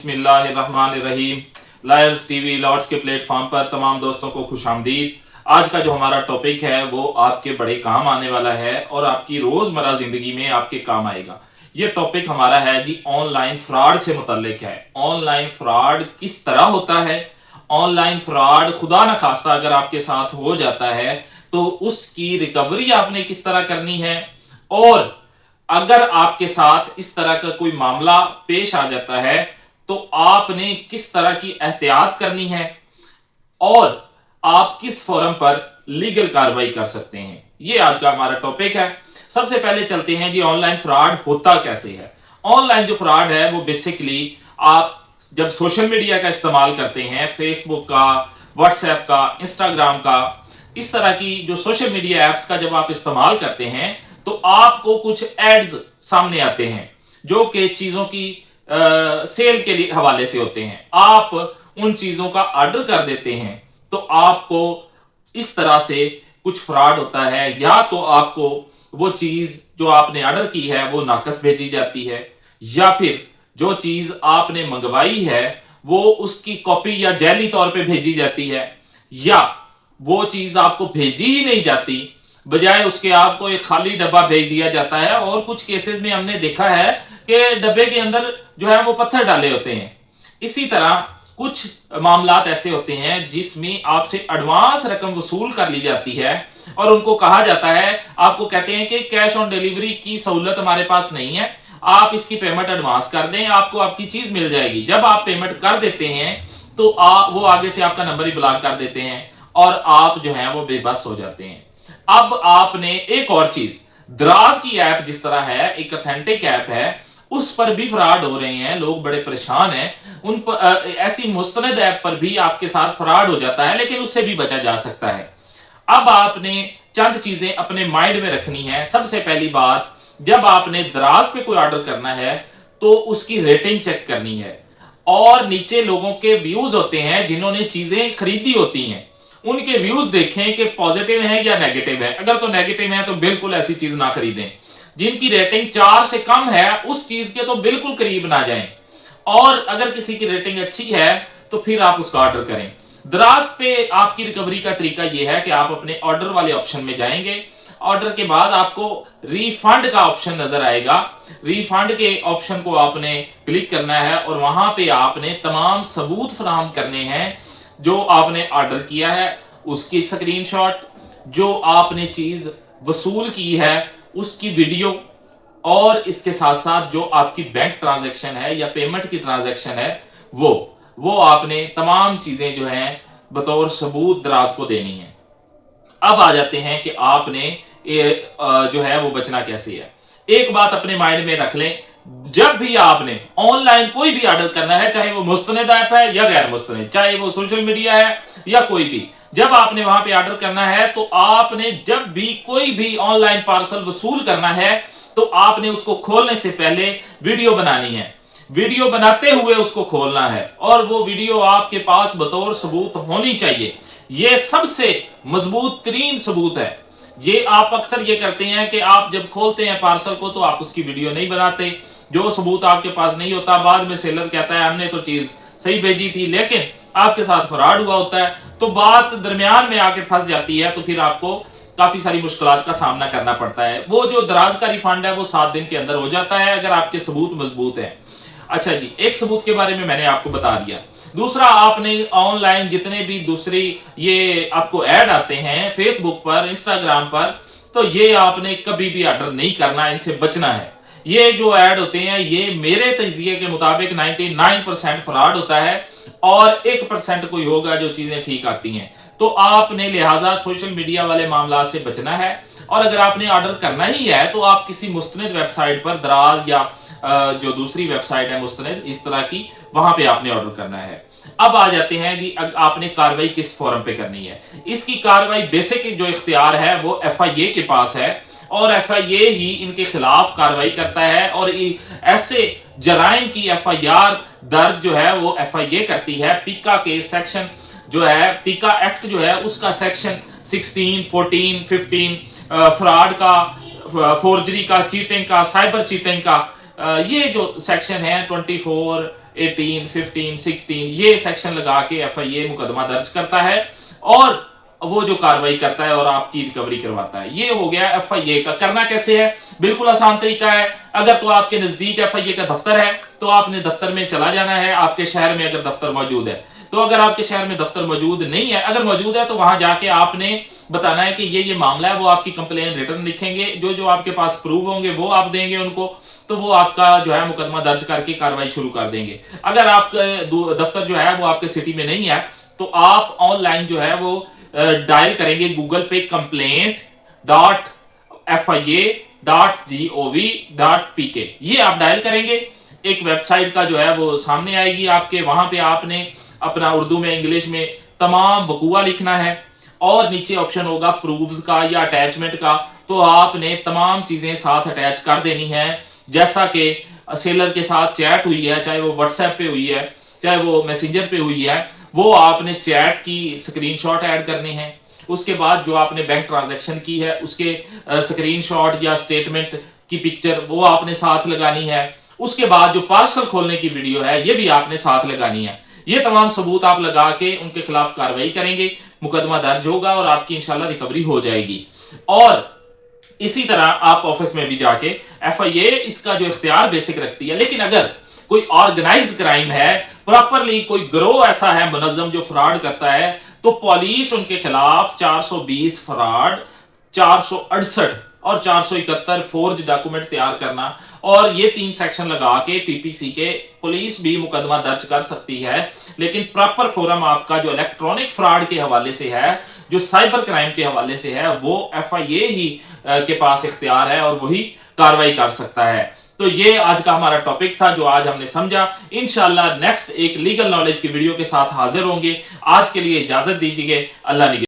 बिस्मिल्लाहिर्रहमानिर्रहीम। Lawyers TV Lord's के platform पर तमाम दोस्तों को खुशामदीद। आज का जो हमारा टॉपिक है वो आपके बड़े काम आने वाला है और आपकी रोज़मर्रा ज़िंदगी में आपके काम आएगा। ये टॉपिक हमारा है जी ऑनलाइन फ्रॉड से मुतल्लिक है। ऑनलाइन फ्रॉड किस तरह होता है, ऑनलाइन फ्रॉड खुदा न खास्ता अगर आपके साथ हो जाता है तो उसकी रिकवरी आपने किस तरह करनी है, और अगर आपके साथ इस तरह का कोई मामला पेश आ जाता है तो आपने किस तरह की एहतियात करनी है और आप किस फोरम पर लीगल कार्रवाई कर सकते हैं। ये आज का हमारा टॉपिक है। सबसे पहले चलते हैं जी ऑनलाइन फ्रॉड होता कैसे है। ऑनलाइन जो फ्रॉड है वो बेसिकली आप जब सोशल मीडिया का इस्तेमाल करते हैं, फेसबुक का, व्हाट्सएप का, इंस्टाग्राम का, इस तरह की जो सोशल मीडिया एप्स का जब आप इस्तेमाल करते हैं तो आपको कुछ एड्स सामने आते हैं जो कि चीज़ों की सेल के लिए हवाले से होते हैं। आप उन चीज़ों का ऑर्डर कर देते हैं तो आपको इस तरह से कुछ फ्रॉड होता है, या तो आपको वो चीज़ जो आपने ऑर्डर की है वो नाकस भेजी जाती है, या फिर जो चीज़ आपने मंगवाई है वो उसकी कॉपी या जैली तौर पे भेजी जाती है, या वो चीज़ आपको भेजी ही नहीं जाती, बजाय उसके आपको एक खाली डब्बा भेज दिया जाता है। और कुछ केसेस में हमने देखा है कि डब्बे के अंदर जो है वो पत्थर डाले होते हैं। इसी तरह कुछ मामलात ऐसे होते हैं जिसमें आपसे एडवांस रकम वसूल कर ली जाती है और उनको कहा जाता है, आपको कहते हैं कि कैश ऑन डिलीवरी की सहूलत हमारे पास नहीं है, आप इसकी पेमेंट एडवांस कर दें, आपको आपकी चीज मिल जाएगी। जब आप पेमेंट कर देते हैं तो वो आगे से आपका नंबर ही ब्लॉक कर देते हैं और आप जो है वो बेबस हो जाते हैं। अब आपने एक और चीज, दराज की ऐप जिस तरह है, एक ऑथेंटिक ऐप है, उस पर भी फ्रॉड हो रहे हैं, लोग बड़े परेशान हैं उन पर। ऐसी मुस्तनद ऐप पर भी आपके साथ फ्रॉड हो जाता है, लेकिन उससे भी बचा जा सकता है। अब आपने चंद चीजें अपने माइंड में रखनी है। सबसे पहली बात, जब आपने दराज पे कोई ऑर्डर करना है तो उसकी रेटिंग चेक करनी है, और नीचे लोगों के व्यूज होते हैं जिन्होंने चीजें खरीदी होती हैं, उनके व्यूज देखें कि पॉजिटिव है या नेगेटिव है। अगर तो नेगेटिव है तो बिल्कुल ऐसी चीज ना खरीदें। जिनकी रेटिंग 4 से कम है उस चीज के तो बिल्कुल करीब ना जाएं, और अगर किसी की रेटिंग अच्छी है तो फिर आप उसका ऑर्डर करें। दराज पे आपकी रिकवरी का तरीका यह है कि आप अपने ऑर्डर वाले ऑप्शन में जाएंगे। ऑर्डर के बाद आपको रिफंड का ऑप्शन नजर आएगा। रिफंड के ऑप्शन को आपने क्लिक करना है और वहां पे आपने तमाम सबूत फराहम करने हैं, जो आपने ऑर्डर किया है उसकी स्क्रीनशॉट, जो आपने चीज वसूल की है उसकी वीडियो, और इसके साथ साथ जो आपकी बैंक ट्रांजैक्शन है या पेमेंट की ट्रांजैक्शन है वो आपने तमाम चीजें जो हैं बतौर सबूत दराज को देनी है। अब आ जाते हैं कि आपने जो है वो बचना कैसे है। एक बात अपने माइंड में रख लें, जब भी आपने ऑनलाइन कोई भी ऑर्डर करना है, चाहे वो मुस्तनद ऐप है या गैर मुस्तनद, चाहे वो सोशल मीडिया है या कोई भी, जब आपने वहां पे ऑर्डर करना है तो आपने जब भी कोई भी ऑनलाइन पार्सल वसूल करना है तो आपने उसको खोलने से पहले वीडियो बनानी है। वीडियो बनाते हुए उसको खोलना है और वो वीडियो आपके पास बतौर सबूत होनी चाहिए। ये सबसे मजबूत तरीन सबूत है। ये आप अक्सर ये करते हैं कि आप जब खोलते हैं पार्सल को तो आप उसकी वीडियो नहीं बनाते, जो सबूत आपके पास नहीं होता। बाद में सेलर कहता है हमने तो चीज सही भेजी थी लेकिन आपके साथ फ्रॉड हुआ होता है, तो बात दरमियान में आके फंस जाती है, तो फिर आपको काफी सारी मुश्किलात का सामना करना पड़ता है। वो जो दराज का रिफंड है वो 7 दिन के अंदर हो जाता है अगर आपके सबूत मजबूत है। अच्छा जी, एक सबूत के बारे में मैंने आपको बता दिया। दूसरा, आपने ऑनलाइन जितने भी दूसरी ये आपको ऐड आते हैं फेसबुक पर, इंस्टाग्राम पर, तो ये आपने कभी भी ऑर्डर नहीं करना, इनसे बचना है। ये जो ऐड होते हैं ये मेरे तजिए के मुताबिक 99% फ्रॉड होता है और 1% कोई होगा जो चीजें ठीक आती हैं। तो आपने लिहाजा सोशल मीडिया वाले मामला से बचना है, और अगर आपने ऑर्डर करना ही है तो आप किसी मुस्तनद वेबसाइट पर, दराज या जो दूसरी वेबसाइट है मुस्तनद इस तरह की, वहां पे आपने ऑर्डर करना है। अब आ जाते हैं जी आपने कार्रवाई किस फोरम पे करनी है। इसकी कार्रवाई बेसिक जो इख्तियार है वो FIA के पास है, और FIA ही इनके खिलाफ कार्रवाई करता है, और ऐसे जराइम की FIR दर्ज जो है वो FIA करती है। पीका के सेक्शन जो है, पीका एक्ट जो है उसका सेक्शन 16, 14, 15 फ्रॉड का, फोर्जरी का, चीटिंग का, साइबर चीटिंग का, ये जो सेक्शन है 24, 18, 15, 16 یہ سیکشن لگا کے FIA مقدمہ درج کرتا ہے اور وہ جو کاروائی کرتا ہے اور آپ کی ریکوری کرواتا ہے. یہ ہو گیا FIA کا. کرنا کیسے ہے؟ بالکل آسان طریقہ ہے. اگر تو آپ کے نزدیک FIA کا دفتر ہے تو آپ نے دفتر میں چلا جانا ہے. آپ کے شہر میں اگر دفتر موجود ہے تو، اگر آپ کے شہر میں دفتر موجود نہیں ہے، اگر موجود ہے تو وہاں جا کے آپ نے بتانا ہے کہ یہ معاملہ ہے. وہ آپ کی کمپلین ریٹرن لکھیں گے، جو آپ کے پاس پروف ہوں گے وہ آپ دیں گے ان کو، تو وہ آپ کا جو ہے مقدمہ درج کر کے کاروائی شروع کر دیں گے. اگر آپ کا دفتر جو ہے وہ آپ کے سٹی میں نہیں ہے تو آپ آن لائن جو ہے وہ ڈائل کریں گے گوگل پہ complaint.fia.gov.pk. یہ آپ ڈائل کریں گے، ایک ویب سائٹ کا جو ہے وہ سامنے آئے گی آپ کے. وہاں پہ آپ نے اپنا اردو میں انگلش میں تمام وقوع لکھنا ہے اور نیچے آپشن ہوگا پروفز کا یا اٹیچمنٹ کا، تو آپ نے تمام چیزیں ساتھ اٹیچ کر دینی ہے. جیسا کہ سیلر کے ساتھ چیٹ ہوئی ہے، چاہے وہ واٹس ایپ پہ ہوئی ہے چاہے وہ میسنجر پہ ہوئی ہے، وہ آپ نے چیٹ کی سکرین شاٹ ایڈ کرنے ہیں. اس کے بعد جو آپ نے بینک ٹرانزیکشن کی ہے اس کے سکرین شاٹ یا سٹیٹمنٹ کی پکچر وہ آپ نے ساتھ لگانی ہے. اس کے بعد جو پارسل کھولنے کی ویڈیو ہے یہ بھی آپ نے ساتھ لگانی ہے. یہ تمام ثبوت آپ لگا کے ان کے خلاف کاروائی کریں گے، مقدمہ درج ہوگا اور آپ کی انشاءاللہ ریکوری ہو جائے گی. اور اسی طرح آپ آفس میں بھی جا کے FIA اس کا جو اختیار بیسک رکھتی ہے. لیکن اگر کوئی آرگنائزڈ کرائم ہے، پراپرلی کوئی گروہ ایسا ہے منظم جو فراڈ کرتا ہے، تو پولیس ان کے خلاف 420 فراڈ، 468 اور 471 فورج ڈاکومنٹ تیار کرنا اور یہ 3 سیکشن لگا کے PPC کے پولیس بھی مقدمہ درج کر سکتی ہے. لیکن پراپر فورم آپ کا جو الیکٹرانک فراڈ کے حوالے سے ہے، جو سائبر کرائم کے حوالے سے ہے، وہ FIA ہی کے پاس اختیار ہے اور وہی کاروائی کر سکتا ہے. تو یہ آج کا ہمارا ٹاپک تھا جو آج ہم نے سمجھا. انشاءاللہ نیکسٹ ایک لیگل نالج کی ویڈیو کے ساتھ حاضر ہوں گے. آج کے لیے اجازت دیجیے. اللہ نگہبان.